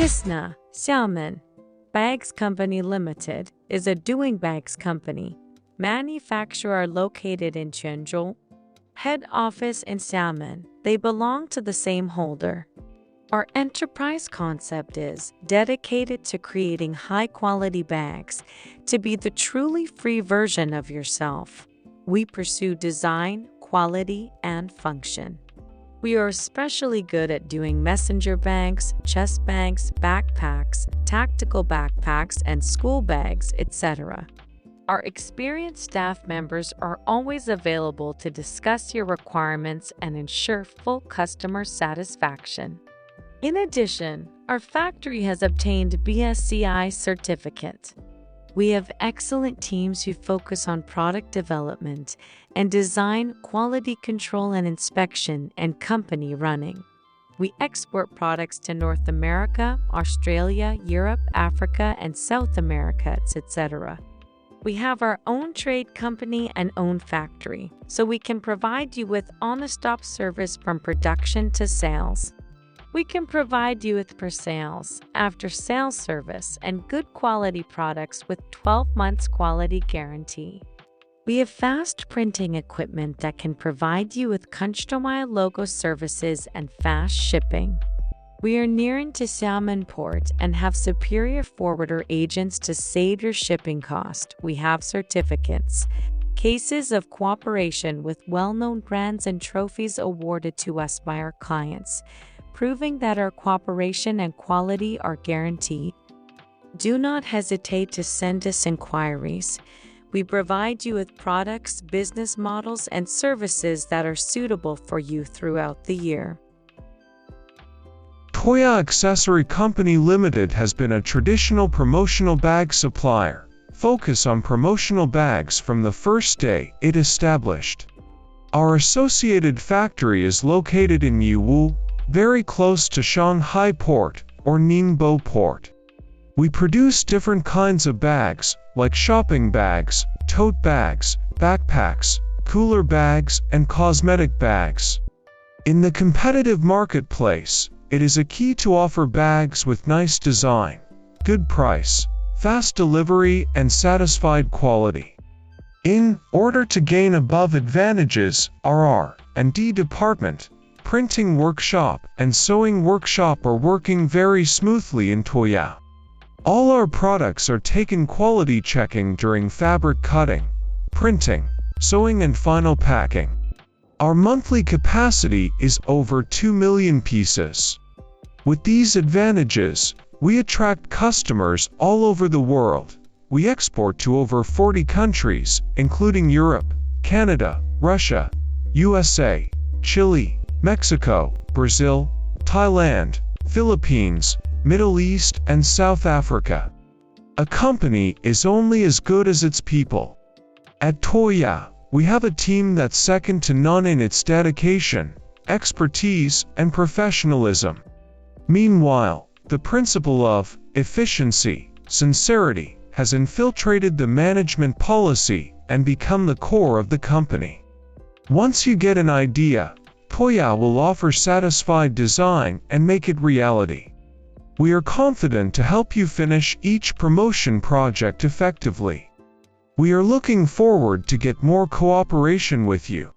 Isna Xiamen Bags Company Limited is a doing bags company. Manufacturer located in Quanzhou. Head office in Xiamen. They belong to the same holder. Our enterprise concept is dedicated to creating high-quality bags to be the truly free version of yourself. We pursue design, quality, and function. We are especially good at doing messenger bags, chest bags, backpacks, tactical backpacks, and school bags, etc. Our experienced staff members are always available to discuss your requirements and ensure full customer satisfaction. In addition, our factory has obtained BSCI certificate. We have excellent teams who focus on product development and design, quality control and inspection, and company running. We export products to North America, Australia, Europe, Africa, and South America, etc. We have our own trade company and own factory, so we can provide you with on-the-stop service from production to sales. We can provide you with pre-sales, after-sales service, and good quality products with 12 months quality guarantee. We have fast printing equipment that can provide you with customized logo services and fast shipping. We are nearing to Xiamen Port and have superior forwarder agents to save your shipping cost. We have certificates, cases of cooperation with well-known brands and trophies awarded to us by our clients, proving that our cooperation and quality are guaranteed. Do not hesitate to send us inquiries. We provide you with products, business models, and services that are suitable for you throughout the year. Toya Accessory Company Limited has been a traditional promotional bag supplier, focus on promotional bags from the first day it established. Our associated factory is located in Yiwu, very close to Shanghai Port or Ningbo Port. We produce different kinds of bags, like shopping bags, tote bags, backpacks, cooler bags, and cosmetic bags. In the competitive marketplace, it is a key to offer bags with nice design, good price, fast delivery, and satisfied quality. In order to gain above advantages, our R&D department, printing workshop, and sewing workshop are working very smoothly in Toya. All our products are taken quality checking during fabric cutting, printing, sewing, and final packing. Our monthly capacity is over 2 million pieces. With these advantages, we attract customers all over the world. We export to over 40 countries, including Europe, Canada, Russia, USA, Chile, Mexico, Brazil, Thailand, Philippines, Middle East, and South Africa. A company is only as good as its people. At Toya, we have a team that's second to none in its dedication, expertise, and professionalism. Meanwhile, the principle of efficiency, sincerity, has infiltrated the management policy and become the core of the company. Once you get an idea, Toya will offer satisfied design and make it reality. We are confident to help you finish each promotion project effectively. We are looking forward to get more cooperation with you.